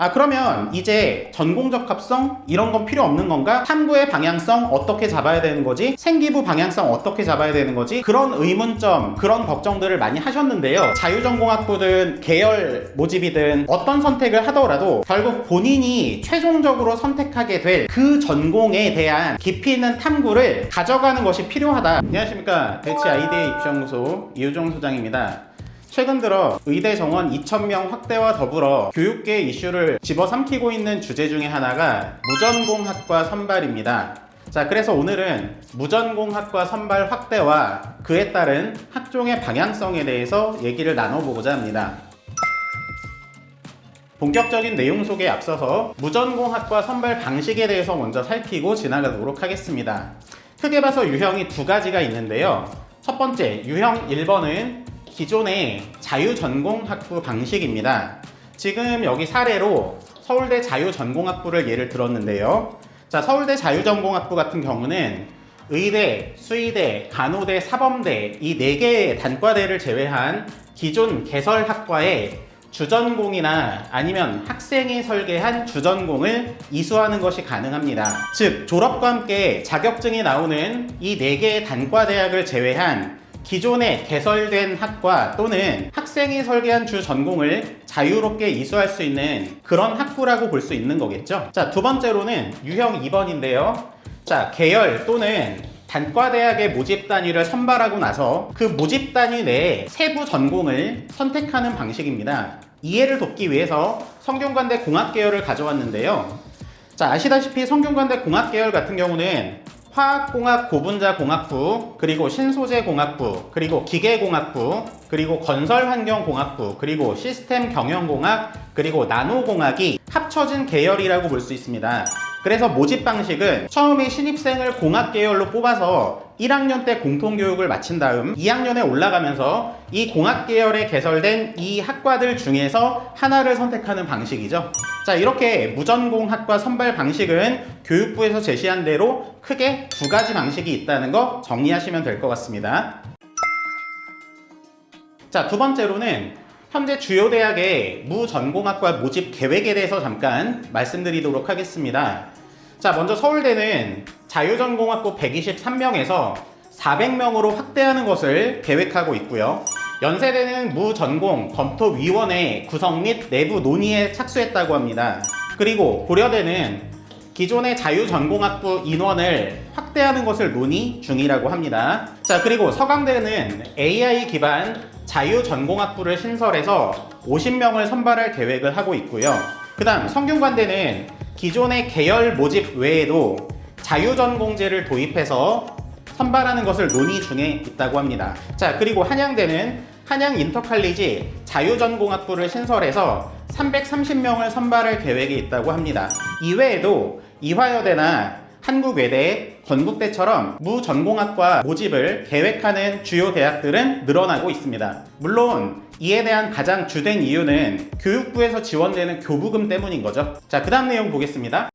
그러면 이제 전공적 합성 이런 건 필요 없는 건가? 탐구의 방향성 어떻게 잡아야 되는 거지? 생기부 방향성 어떻게 잡아야 되는 거지? 그런 의문점, 그런 걱정들을 많이 하셨는데요. 자유전공학부든 계열 모집이든 어떤 선택을 하더라도 결국 본인이 최종적으로 선택하게 될 그 전공에 대한 깊이 있는 탐구를 가져가는 것이 필요하다. 안녕하십니까. 대치 아이디어 입시연구소 이우종 소장입니다. 최근 들어 의대 정원 2,000명 확대와 더불어 교육계 이슈를 집어삼키고 있는 주제 중에 하나가 무전공학과 선발입니다. 자, 그래서 오늘은 무전공학과 선발 확대와 그에 따른 학종의 방향성에 대해서 얘기를 나눠보고자 합니다. 본격적인 내용 소개에 앞서서 무전공학과 선발 방식에 대해서 먼저 살피고 지나가도록 하겠습니다. 크게 봐서 유형이 두 가지가 있는데요. 첫 번째, 유형 1번은 기존의 자유전공학부 방식입니다. 지금 여기 사례로 서울대 자유전공학부를 예를 들었는데요. 자, 서울대 자유전공학부 같은 경우는 의대, 수의대, 간호대, 사범대 이 4개의 단과대를 제외한 기존 개설학과에 주전공이나 아니면 학생이 설계한 주전공을 이수하는 것이 가능합니다. 즉, 졸업과 함께 자격증이 나오는 이 4개의 단과대학을 제외한 기존에 개설된 학과 또는 학생이 설계한 주 전공을 자유롭게 이수할 수 있는 그런 학부라고 볼 수 있는 거겠죠. 자, 두 번째로는 유형 2번인데요. 자, 계열 또는 단과대학의 모집 단위를 선발하고 나서 그 모집 단위 내에 세부 전공을 선택하는 방식입니다. 이해를 돕기 위해서 성균관대 공학계열을 가져왔는데요. 자, 아시다시피 성균관대 공학계열 같은 경우는 화학공학 고분자공학부, 그리고 신소재공학부, 그리고 기계공학부, 그리고 건설환경공학부, 그리고 시스템경영공학, 그리고 나노공학이 합쳐진 계열이라고 볼 수 있습니다. 그래서 모집 방식은 처음에 신입생을 공학계열로 뽑아서 1학년 때 공통교육을 마친 다음 2학년에 올라가면서 이 공학계열에 개설된 이 학과들 중에서 하나를 선택하는 방식이죠. 자, 이렇게 무전공학과 선발 방식은 교육부에서 제시한 대로 크게 두 가지 방식이 있다는 거 정리하시면 될 것 같습니다. 자, 두 번째로는 현재 주요 대학의 무전공학과 모집 계획에 대해서 잠깐 말씀드리도록 하겠습니다. 자, 먼저 서울대는 자유전공학부 123명에서 400명으로 확대하는 것을 계획하고 있고요. 연세대는 무전공 검토위원회 구성 및 내부 논의에 착수했다고 합니다. 그리고 고려대는 기존의 자유전공학부 인원을 확대하는 것을 논의 중이라고 합니다. 자, 그리고 서강대는 AI 기반 자유전공학부를 신설해서 50명을 선발할 계획을 하고 있고요. 그 다음 성균관대는 기존의 계열 모집 외에도 자유전공제를 도입해서 선발하는 것을 논의 중에 있다고 합니다. 자, 그리고 한양대는 한양인터칼리지 자유전공학부를 신설해서 330명을 선발할 계획이 있다고 합니다. 이외에도 이화여대나 한국외대, 건국대처럼 무전공학과 모집을 계획하는 주요 대학들은 늘어나고 있습니다. 물론 이에 대한 가장 주된 이유는 교육부에서 지원되는 교부금 때문인 거죠. 자, 그 다음 내용 보겠습니다.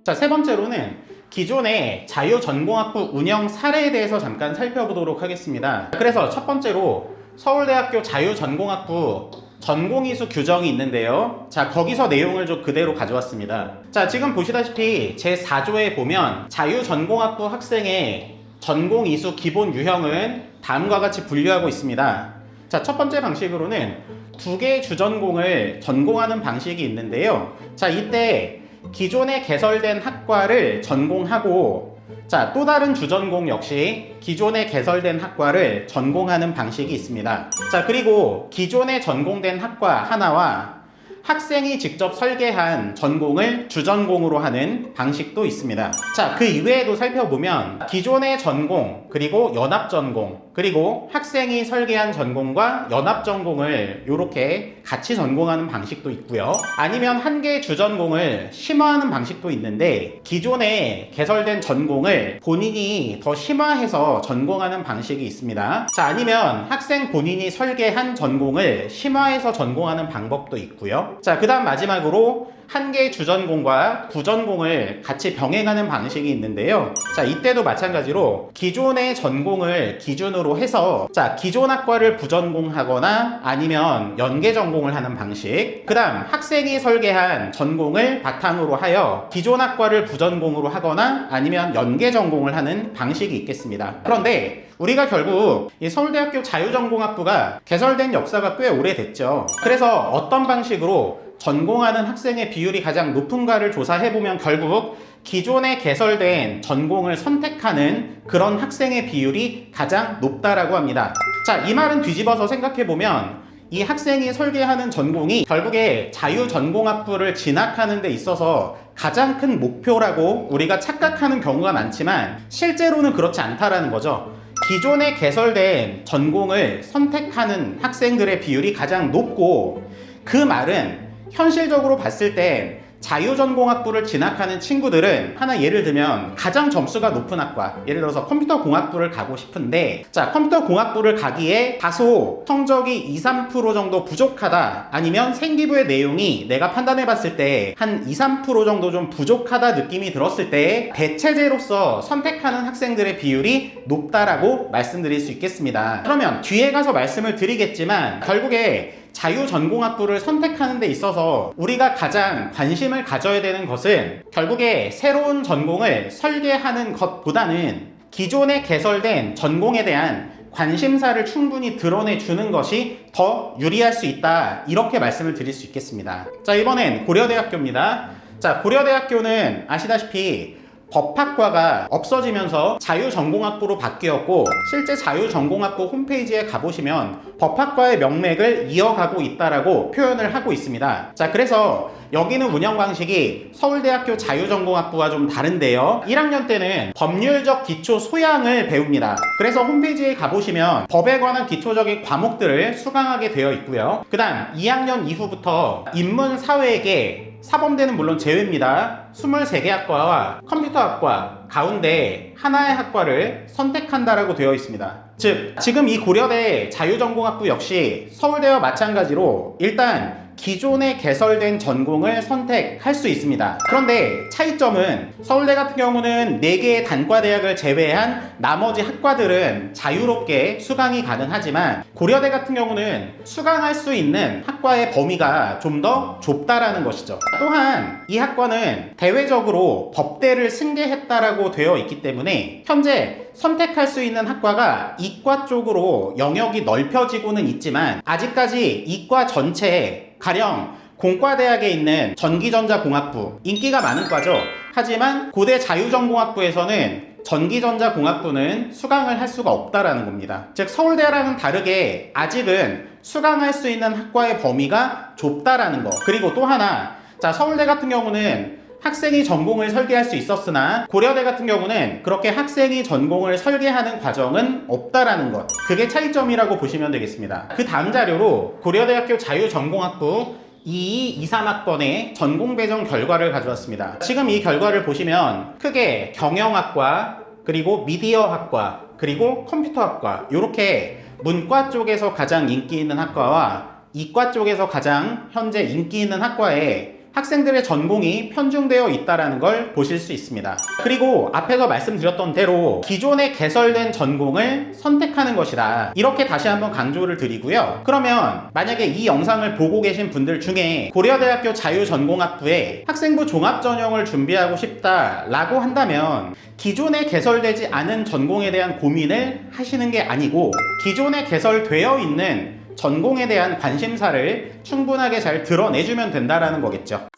자, 세 번째로는 기존의 자유전공학부 운영 사례에 대해서 잠깐 살펴보도록 하겠습니다. 그래서 첫 번째로 서울대학교 자유전공학부 전공이수 규정이 있는데요. 자, 거기서 내용을 좀 그대로 가져왔습니다. 자, 지금 보시다시피 제4조에 보면 자유전공학부 학생의 전공이수 기본 유형은 다음과 같이 분류하고 있습니다. 자, 첫 번째 방식으로는 2개의 주전공을 전공하는 방식이 있는데요. 자, 이때 기존에 개설된 학과를 전공하고, 자, 또 다른 주전공 역시 기존에 개설된 학과를 전공하는 방식이 있습니다. 자, 그리고 기존에 전공된 학과 하나와 학생이 직접 설계한 전공을 주전공으로 하는 방식도 있습니다. 자, 그 이외에도 살펴보면 기존의 전공, 그리고 연합전공, 그리고 학생이 설계한 전공과 연합전공을 이렇게 같이 전공하는 방식도 있고요. 아니면 한 개의 주전공을 심화하는 방식도 있는데 기존에 개설된 전공을 본인이 더 심화해서 전공하는 방식이 있습니다. 자, 아니면 학생 본인이 설계한 전공을 심화해서 전공하는 방법도 있고요. 있고요. 자, 그 다음 마지막으로 한 개의 주전공과 부전공을 같이 병행하는 방식이 있는데요. 자, 이때도 마찬가지로 기존의 전공을 기준으로 해서 자, 기존 학과를 부전공하거나 아니면 연계 전공을 하는 방식. 그 다음 학생이 설계한 전공을 바탕으로 하여 기존 학과를 부전공으로 하거나 아니면 연계 전공을 하는 방식이 있겠습니다. 그런데 우리가 결국 이 서울대학교 자유전공학부가 개설된 역사가 꽤 오래됐죠. 그래서 어떤 방식으로 전공하는 학생의 비율이 가장 높은가를 조사해보면 결국 기존에 개설된 전공을 선택하는 그런 학생의 비율이 가장 높다라고 합니다. 자, 이 말은 뒤집어서 생각해보면 이 학생이 설계하는 전공이 결국에 자유전공학부를 진학하는 데 있어서 가장 큰 목표라고 우리가 착각하는 경우가 많지만 실제로는 그렇지 않다라는 거죠. 기존에 개설된 전공을 선택하는 학생들의 비율이 가장 높고, 그 말은 현실적으로 봤을 때 자유전공학부를 진학하는 친구들은 하나 예를 들면 가장 점수가 높은 학과, 예를 들어서 컴퓨터공학부를 가고 싶은데 자, 컴퓨터공학부를 가기에 다소 성적이 2, 3% 정도 부족하다, 아니면 생기부의 내용이 내가 판단해 봤을 때 한 2, 3% 정도 좀 부족하다 느낌이 들었을 때 대체제로서 선택하는 학생들의 비율이 높다라고 말씀드릴 수 있겠습니다. 그러면 뒤에 가서 말씀을 드리겠지만 결국에 자유전공학부를 선택하는 데 있어서 우리가 가장 관심을 가져야 되는 것은 결국에 새로운 전공을 설계하는 것보다는 기존에 개설된 전공에 대한 관심사를 충분히 드러내주는 것이 더 유리할 수 있다, 이렇게 말씀을 드릴 수 있겠습니다. 자, 이번엔 고려대학교입니다. 자, 고려대학교는 아시다시피 법학과가 없어지면서 자유전공학부로 바뀌었고, 실제 자유전공학부 홈페이지에 가보시면 법학과의 명맥을 이어가고 있다라고 표현을 하고 있습니다. 자, 그래서 여기는 운영 방식이 서울대학교 자유전공학부와 좀 다른데요. 1학년 때는 법률적 기초 소양을 배웁니다. 그래서 홈페이지에 가보시면 법에 관한 기초적인 과목들을 수강하게 되어 있고요. 그 다음 2학년 이후부터 인문사회계, 사범대는 물론 제외입니다. 23개 학과와 컴퓨터학과 가운데 하나의 학과를 선택한다라고 되어 있습니다. 즉, 지금 이 고려대 자유전공학부 역시 서울대와 마찬가지로 일단 기존에 개설된 전공을 선택할 수 있습니다. 그런데 차이점은 서울대 같은 경우는 4개의 단과대학을 제외한 나머지 학과들은 자유롭게 수강이 가능하지만 고려대 같은 경우는 수강할 수 있는 학과의 범위가 좀 더 좁다라는 것이죠. 또한 이 학과는 대외적으로 법대를 승계했다라고 되어 있기 때문에 현재 선택할 수 있는 학과가 이과 쪽으로 영역이 넓혀지고는 있지만 아직까지 이과 전체에 가령 공과대학에 있는 전기전자공학부, 인기가 많은 과죠. 하지만 고대 자유전공학부에서는 전기전자공학부는 수강을 할 수가 없다라는 겁니다. 즉, 서울대랑은 다르게 아직은 수강할 수 있는 학과의 범위가 좁다라는 거. 그리고 또 하나, 자, 서울대 같은 경우는 학생이 전공을 설계할 수 있었으나 고려대 같은 경우는 그렇게 학생이 전공을 설계하는 과정은 없다라는 것, 그게 차이점이라고 보시면 되겠습니다. 그 다음 자료로 고려대학교 자유전공학부 2223학번의 전공 배정 결과를 가져왔습니다. 지금 이 결과를 보시면 크게 경영학과, 그리고 미디어학과, 그리고 컴퓨터학과, 이렇게 문과 쪽에서 가장 인기 있는 학과와 이과 쪽에서 가장 현재 인기 있는 학과에 학생들의 전공이 편중되어 있다는 걸 보실 수 있습니다. 그리고 앞에서 말씀드렸던 대로 기존에 개설된 전공을 선택하는 것이다, 이렇게 다시 한번 강조를 드리고요. 그러면 만약에 이 영상을 보고 계신 분들 중에 고려대학교 자유전공학부에 학생부 종합전형을 준비하고 싶다라고 한다면 기존에 개설되지 않은 전공에 대한 고민을 하시는 게 아니고 기존에 개설되어 있는 전공에 대한 관심사를 충분하게 잘 드러내주면 된다라는 거겠죠.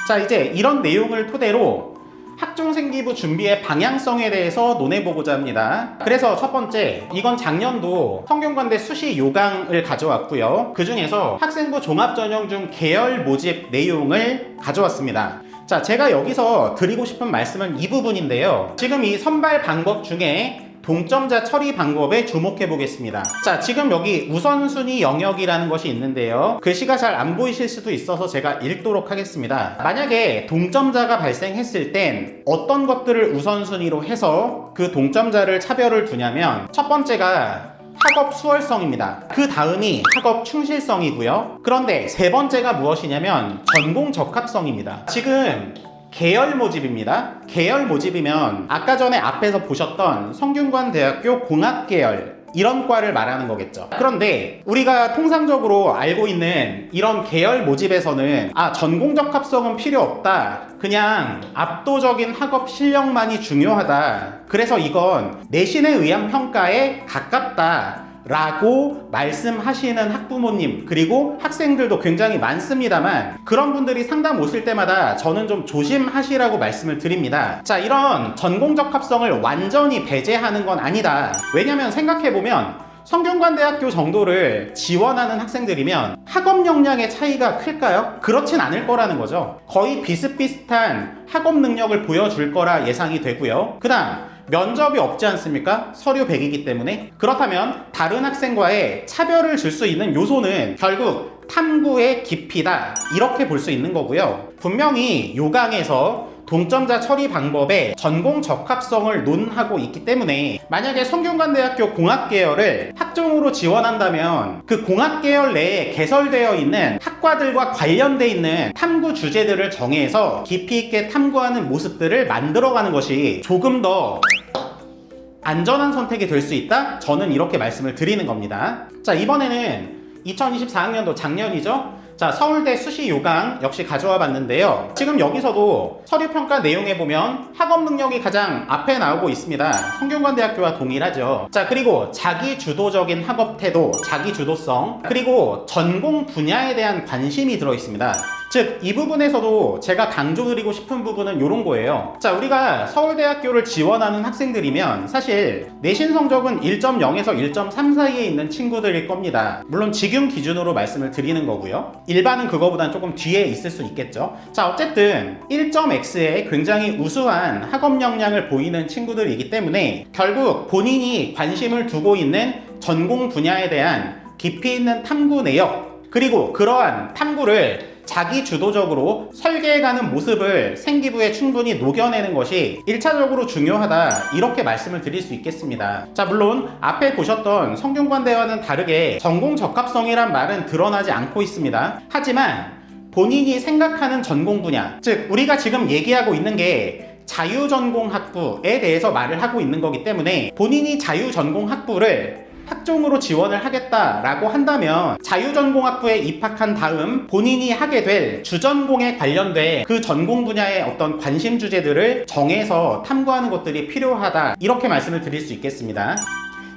자, 이제 이런 내용을 토대로 학종생기부 준비의 방향성에 대해서 논해보고자 합니다. 그래서 첫 번째, 이건 작년도 성균관대 수시 요강을 가져왔고요. 그 중에서 학생부 종합전형 중 계열 모집 내용을 가져왔습니다. 자, 제가 여기서 드리고 싶은 말씀은 이 부분인데요. 지금 이 선발 방법 중에 동점자 처리 방법에 주목해 보겠습니다. 자, 지금 여기 우선순위 영역이라는 것이 있는데요. 글씨가 잘 안 보이실 수도 있어서 제가 읽도록 하겠습니다. 만약에 동점자가 발생했을 땐 어떤 것들을 우선순위로 해서 그 동점자를 차별을 두냐면, 첫 번째가 학업 수월성입니다. 그 다음이 학업 충실성이고요. 그런데 세 번째가 무엇이냐면 전공 적합성입니다. 지금 계열 모집입니다. 계열 모집이면 아까 전에 앞에서 보셨던 성균관대학교 공학계열 이런 과를 말하는 거겠죠. 그런데 우리가 통상적으로 알고 있는 이런 계열 모집에서는 전공 적합성은 필요 없다. 그냥 압도적인 학업 실력만이 중요하다. 그래서 이건 내신에 의한 평가에 가깝다. 라고 말씀하시는 학부모님 그리고 학생들도 굉장히 많습니다만 그런 분들이 상담 오실 때마다 저는 좀 조심하시라고 말씀을 드립니다. 자, 이런 전공 적합성을 완전히 배제하는 건 아니다. 왜냐면 생각해보면 성균관대학교 정도를 지원하는 학생들이면 학업 역량의 차이가 클까요? 그렇진 않을 거라는 거죠. 거의 비슷비슷한 학업 능력을 보여줄 거라 예상이 되고요. 그 다음 면접이 없지 않습니까? 서류 100이기 때문에. 그렇다면 다른 학생과의 차별을 줄 수 있는 요소는 결국 탐구의 깊이다. 이렇게 볼 수 있는 거고요. 분명히 요강에서 동점자 처리 방법에 전공 적합성을 논하고 있기 때문에 만약에 성균관대학교 공학계열을 학종으로 지원한다면 그 공학계열 내에 개설되어 있는 학과들과 관련돼 있는 탐구 주제들을 정해서 깊이 있게 탐구하는 모습들을 만들어가는 것이 조금 더 안전한 선택이 될 수 있다? 저는 이렇게 말씀을 드리는 겁니다. 자, 이번에는 2024학년도 작년이죠? 자, 서울대 수시 요강 역시 가져와 봤는데요. 지금 여기서도 서류평가 내용에 보면 학업 능력이 가장 앞에 나오고 있습니다. 성균관대학교와 동일하죠. 자, 그리고 자기주도적인 학업 태도, 자기주도성, 그리고 전공 분야에 대한 관심이 들어 있습니다. 즉, 이 부분에서도 제가 강조드리고 싶은 부분은 이런 거예요. 자, 우리가 서울대학교를 지원하는 학생들이면 사실 내신 성적은 1.0에서 1.3 사이에 있는 친구들일 겁니다. 물론 직윤 기준으로 말씀을 드리는 거고요. 일반은 그거보다는 조금 뒤에 있을 수 있겠죠. 자, 어쨌든 1.x에 굉장히 우수한 학업 역량을 보이는 친구들이기 때문에 결국 본인이 관심을 두고 있는 전공 분야에 대한 깊이 있는 탐구 내역, 그리고 그러한 탐구를 자기 주도적으로 설계해가는 모습을 생기부에 충분히 녹여내는 것이 1차적으로 중요하다, 이렇게 말씀을 드릴 수 있겠습니다. 자, 물론 앞에 보셨던 성균관대와는 다르게 전공 적합성이란 말은 드러나지 않고 있습니다. 하지만 본인이 생각하는 전공 분야, 즉 우리가 지금 얘기하고 있는 게 자유전공학부에 대해서 말을 하고 있는 거기 때문에 본인이 자유전공학부를 학종으로 지원을 하겠다라고 한다면 자유전공학부에 입학한 다음 본인이 하게 될 주전공에 관련된 그 전공 분야의 어떤 관심 주제들을 정해서 탐구하는 것들이 필요하다, 이렇게 말씀을 드릴 수 있겠습니다.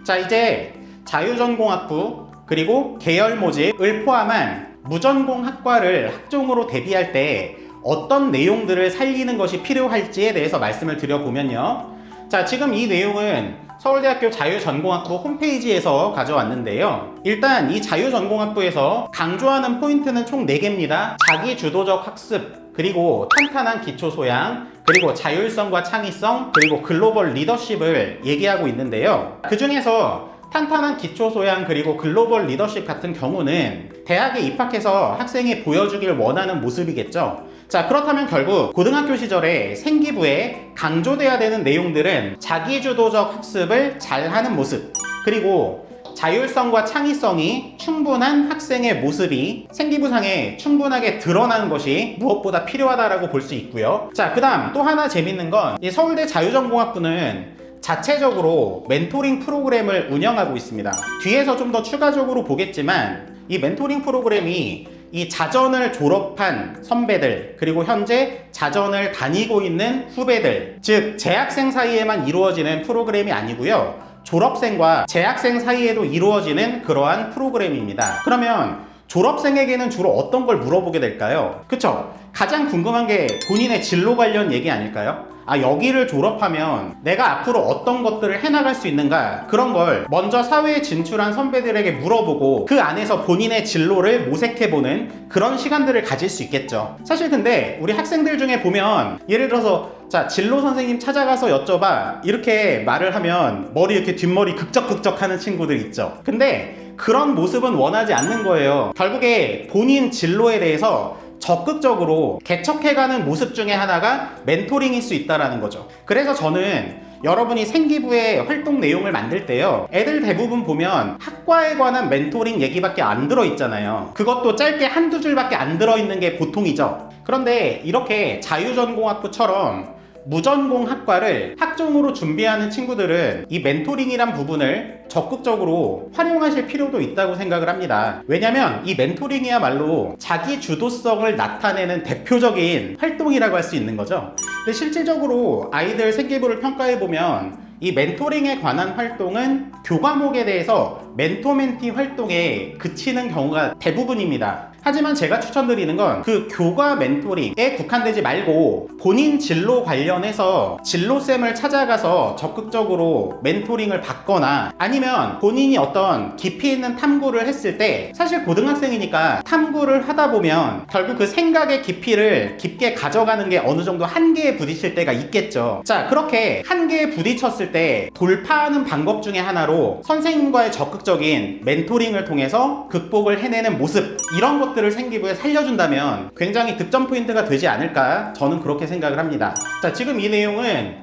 자, 이제 자유전공학부 그리고 계열 모집을 포함한 무전공 학과를 학종으로 대비할 때 어떤 내용들을 살리는 것이 필요할지에 대해서 말씀을 드려보면요. 자, 지금 이 내용은 서울대학교 자유전공학부 홈페이지에서 가져왔는데요. 일단 이 자유전공학부에서 강조하는 포인트는 총 4개입니다. 자기주도적 학습, 그리고 탄탄한 기초소양, 그리고 자율성과 창의성, 그리고 글로벌 리더십을 얘기하고 있는데요. 그 중에서 탄탄한 기초소양 그리고 글로벌 리더십 같은 경우는 대학에 입학해서 학생이 보여주길 원하는 모습이겠죠. 자, 그렇다면 결국 고등학교 시절에 생기부에 강조돼야 되는 내용들은 자기주도적 학습을 잘하는 모습, 그리고 자율성과 창의성이 충분한 학생의 모습이 생기부상에 충분하게 드러나는 것이 무엇보다 필요하다라고 볼 수 있고요. 자, 그 다음 또 하나 재밌는 건 이 서울대 자유전공학부는 자체적으로 멘토링 프로그램을 운영하고 있습니다. 뒤에서 좀 더 추가적으로 보겠지만 이 멘토링 프로그램이 이 자전을 졸업한 선배들, 그리고 현재 자전을 다니고 있는 후배들, 즉 재학생 사이에만 이루어지는 프로그램이 아니고요, 졸업생과 재학생 사이에도 이루어지는 그러한 프로그램입니다. 그러면 졸업생에게는 주로 어떤 걸 물어보게 될까요? 그쵸? 가장 궁금한 게 본인의 진로 관련 얘기 아닐까요? 여기를 졸업하면 내가 앞으로 어떤 것들을 해나갈 수 있는가, 그런 걸 먼저 사회에 진출한 선배들에게 물어보고 그 안에서 본인의 진로를 모색해보는 그런 시간들을 가질 수 있겠죠. 사실 근데 우리 학생들 중에 보면 예를 들어서 자, 진로 선생님 찾아가서 여쭤봐, 이렇게 말을 하면 머리 이렇게 뒷머리 극적극적 하는 친구들 있죠. 근데 그런 모습은 원하지 않는 거예요. 결국에 본인 진로에 대해서 적극적으로 개척해가는 모습 중에 하나가 멘토링일 수 있다는 거죠. 그래서 저는 여러분이 생기부의 활동 내용을 만들 때요, 애들 대부분 보면 학과에 관한 멘토링 얘기밖에 안 들어있잖아요. 그것도 짧게 한두 줄밖에 안 들어있는 게 보통이죠. 그런데 이렇게 자유전공학부처럼 무전공 학과를 학종으로 준비하는 친구들은 이 멘토링이란 부분을 적극적으로 활용하실 필요도 있다고 생각을 합니다. 왜냐면 이 멘토링이야말로 자기 주도성을 나타내는 대표적인 활동이라고 할 수 있는 거죠. 근데 실질적으로 아이들 생기부를 평가해보면 이 멘토링에 관한 활동은 교과목에 대해서 멘토-멘티 활동에 그치는 경우가 대부분입니다. 하지만 제가 추천드리는 건 그 교과 멘토링에 국한되지 말고 본인 진로 관련해서 진로쌤을 찾아가서 적극적으로 멘토링을 받거나, 아니면 본인이 어떤 깊이 있는 탐구를 했을 때, 사실 고등학생이니까 탐구를 하다 보면 결국 그 생각의 깊이를 깊게 가져가는 게 어느 정도 한계에 부딪힐 때가 있겠죠. 자, 그렇게 한계에 부딪혔을 때 돌파하는 방법 중에 하나로 선생님과의 적극적인 멘토링을 통해서 극복을 해내는 모습, 이런 것들을 생기부에 살려준다면 굉장히 득점 포인트가 되지 않을까, 저는 그렇게 생각을 합니다. 자, 지금 이 내용은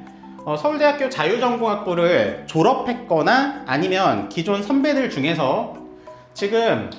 서울대학교 자유전공학부를 졸업했거나 아니면 기존 선배들 중에서 지금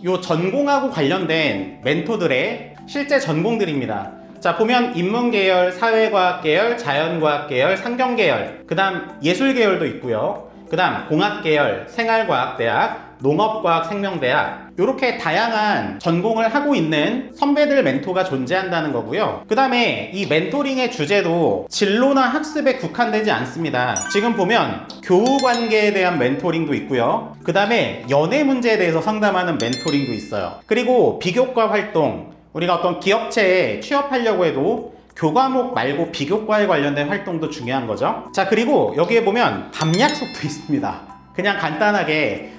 요 전공하고 관련된 멘토들의 실제 전공들입니다. 자, 보면 인문계열, 사회과학계열, 자연과학계열, 상경계열, 그 다음 예술계열도 있고요. 그 다음 공학계열, 생활과학대학, 농업과학 생명대학, 이렇게 다양한 전공을 하고 있는 선배들 멘토가 존재한다는 거고요. 그 다음에 이 멘토링의 주제도 진로나 학습에 국한되지 않습니다. 지금 보면 교우관계에 대한 멘토링도 있고요. 그 다음에 연애 문제에 대해서 상담하는 멘토링도 있어요. 그리고 비교과 활동, 우리가 어떤 기업체에 취업하려고 해도 교과목 말고 비교과에 관련된 활동도 중요한 거죠. 자, 그리고 여기에 보면 밤 약속도 있습니다. 그냥 간단하게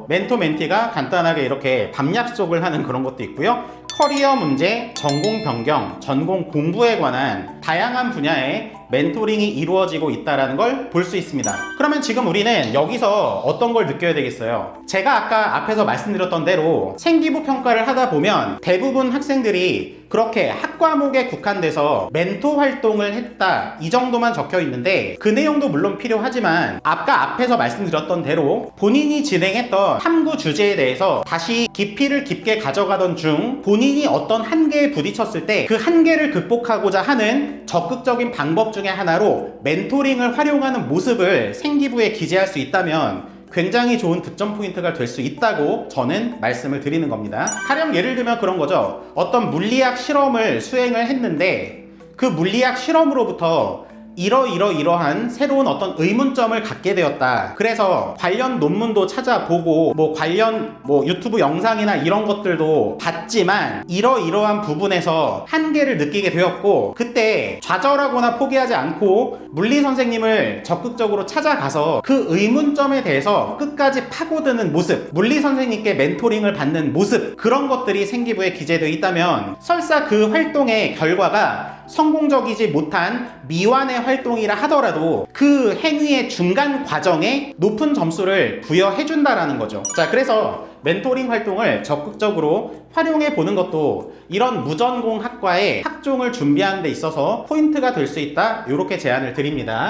멘토 멘티가 간단하게 이렇게 밤 약속을 하는 그런 것도 있고요. 커리어 문제, 전공 변경, 전공 공부에 관한 다양한 분야의 멘토링이 이루어지고 있다는 걸 볼 수 있습니다. 그러면 지금 우리는 여기서 어떤 걸 느껴야 되겠어요? 제가 아까 앞에서 말씀드렸던 대로 생기부 평가를 하다 보면 대부분 학생들이 그렇게 학과목에 국한돼서 멘토 활동을 했다, 이 정도만 적혀 있는데, 그 내용도 물론 필요하지만 아까 앞에서 말씀드렸던 대로 본인이 진행했던 탐구 주제에 대해서 다시 깊이를 깊게 가져가던 중 본인이 어떤 한계에 부딪혔을 때 그 한계를 극복하고자 하는 적극적인 방법 중에 하나로 멘토링을 활용하는 모습을 생기부에 기재할 수 있다면 굉장히 좋은 득점 포인트가 될 수 있다고 저는 말씀을 드리는 겁니다. 가령 예를 들면 그런 거죠. 어떤 물리학 실험을 수행을 했는데 그 물리학 실험으로부터 이러한 새로운 어떤 의문점을 갖게 되었다. 그래서 관련 논문도 찾아보고 관련 유튜브 영상이나 이런 것들도 봤지만 이러한 부분에서 한계를 느끼게 되었고, 그때 좌절하거나 포기하지 않고 물리 선생님을 적극적으로 찾아가서 그 의문점에 대해서 끝까지 파고드는 모습, 물리 선생님께 멘토링을 받는 모습, 그런 것들이 생기부에 기재되어 있다면 설사 그 활동의 결과가 성공적이지 못한 미완의 활동이라 하더라도 그 행위의 중간 과정에 높은 점수를 부여해준다라는 거죠. 자, 그래서 멘토링 활동을 적극적으로 활용해 보는 것도 이런 무전공 학과의 학종을 준비하는 데 있어서 포인트가 될 수 있다, 이렇게 제안을 드립니다.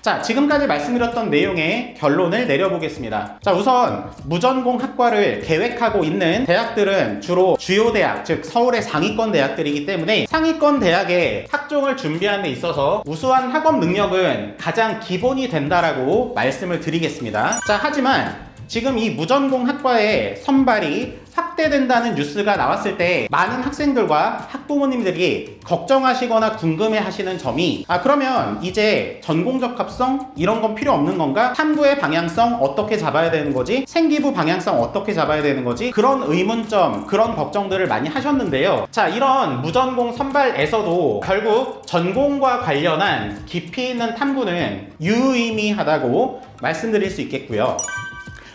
자, 지금까지 말씀드렸던 내용의 결론을 내려보겠습니다. 자, 우선 무전공 학과를 계획하고 있는 대학들은 주로 주요 대학, 즉 서울의 상위권 대학들이기 때문에 상위권 대학의 학종을 준비하는 데 있어서 우수한 학업 능력은 가장 기본이 된다라고 말씀을 드리겠습니다. 자, 하지만 지금 이 무전공 학과의 선발이 확대된다는 뉴스가 나왔을 때 많은 학생들과 학부모님들이 걱정하시거나 궁금해 하시는 점이, 그러면 이제 전공 적합성 이런 건 필요 없는 건가? 탐구의 방향성 어떻게 잡아야 되는 거지? 생기부 방향성 어떻게 잡아야 되는 거지? 그런 의문점, 그런 걱정들을 많이 하셨는데요. 자, 이런 무전공 선발에서도 결국 전공과 관련한 깊이 있는 탐구는 유의미하다고 말씀드릴 수 있겠고요.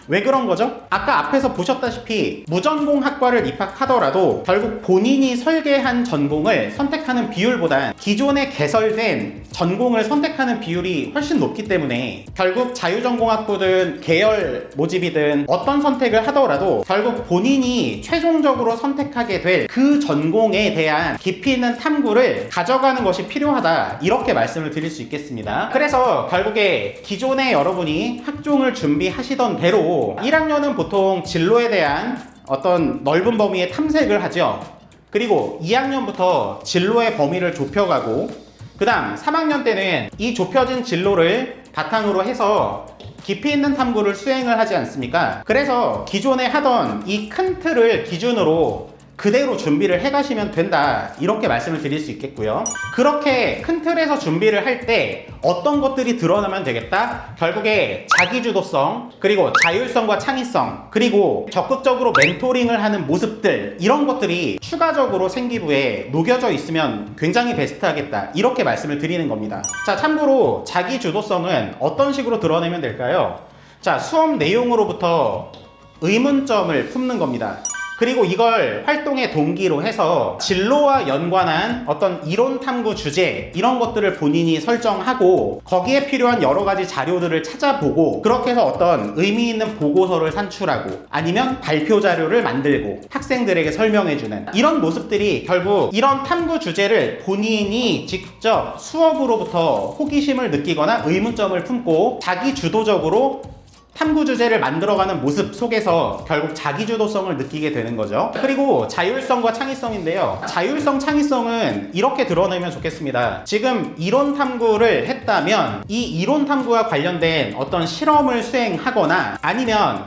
왜 그런 거죠? 아까 앞에서 보셨다시피 무전공학과를 입학하더라도 결국 본인이 설계한 전공을 선택하는 비율보단 기존에 개설된 전공을 선택하는 비율이 훨씬 높기 때문에 결국 자유전공학부든 계열 모집이든 어떤 선택을 하더라도 결국 본인이 최종적으로 선택하게 될 그 전공에 대한 깊이 있는 탐구를 가져가는 것이 필요하다, 이렇게 말씀을 드릴 수 있겠습니다. 그래서 결국에 기존에 여러분이 학종을 준비하시던 대로 1학년은 보통 진로에 대한 어떤 넓은 범위의 탐색을 하죠. 그리고 2학년부터 진로의 범위를 좁혀가고 그 다음 3학년 때는 이 좁혀진 진로를 바탕으로 해서 깊이 있는 탐구를 수행을 하지 않습니까? 그래서 기존에 하던 이 큰 틀을 기준으로 그대로 준비를 해가시면 된다, 이렇게 말씀을 드릴 수 있겠고요. 그렇게 큰 틀에서 준비를 할 때 어떤 것들이 드러나면 되겠다? 결국에 자기주도성, 그리고 자율성과 창의성, 그리고 적극적으로 멘토링을 하는 모습들, 이런 것들이 추가적으로 생기부에 녹여져 있으면 굉장히 베스트하겠다, 이렇게 말씀을 드리는 겁니다. 자, 참고로 자기주도성은 어떤 식으로 드러내면 될까요? 자, 수업 내용으로부터 의문점을 품는 겁니다. 그리고 이걸 활동의 동기로 해서 진로와 연관한 어떤 이론 탐구 주제, 이런 것들을 본인이 설정하고 거기에 필요한 여러 가지 자료들을 찾아보고 그렇게 해서 어떤 의미 있는 보고서를 산출하고 아니면 발표 자료를 만들고 학생들에게 설명해주는 이런 모습들이 결국 이런 탐구 주제를 본인이 직접 수업으로부터 호기심을 느끼거나 의문점을 품고 자기 주도적으로 탐구 주제를 만들어가는 모습 속에서 결국 자기주도성을 느끼게 되는 거죠. 그리고 자율성과 창의성인데요. 자율성, 창의성은 이렇게 드러내면 좋겠습니다. 지금 이론 탐구를 했다면 이 이론 탐구와 관련된 어떤 실험을 수행하거나 아니면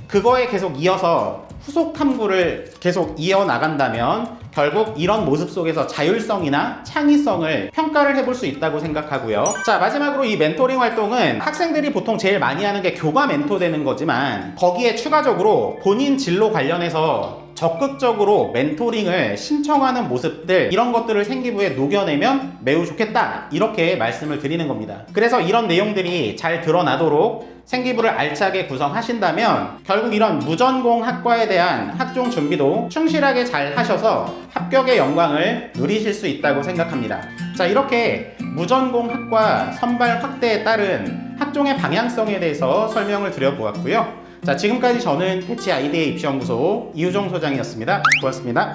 그거에 계속 이어서 후속 탐구를 계속 이어나간다면 결국 이런 모습 속에서 자율성이나 창의성을 평가를 해볼 수 있다고 생각하고요. 자, 마지막으로 이 멘토링 활동은 학생들이 보통 제일 많이 하는 게 교과 멘토 되는 거지만 거기에 추가적으로 본인 진로 관련해서 적극적으로 멘토링을 신청하는 모습들, 이런 것들을 생기부에 녹여내면 매우 좋겠다, 이렇게 말씀을 드리는 겁니다. 그래서 이런 내용들이 잘 드러나도록 생기부를 알차게 구성하신다면 결국 이런 무전공 학과에 대한 학종 준비도 충실하게 잘 하셔서 합격의 영광을 누리실 수 있다고 생각합니다. 자, 이렇게 무전공 학과 선발 확대에 따른 학종의 방향성에 대해서 설명을 드려보았고요. 자, 지금까지 저는 패치 아이디어 입시연구소 이우종 소장이었습니다. 고맙습니다.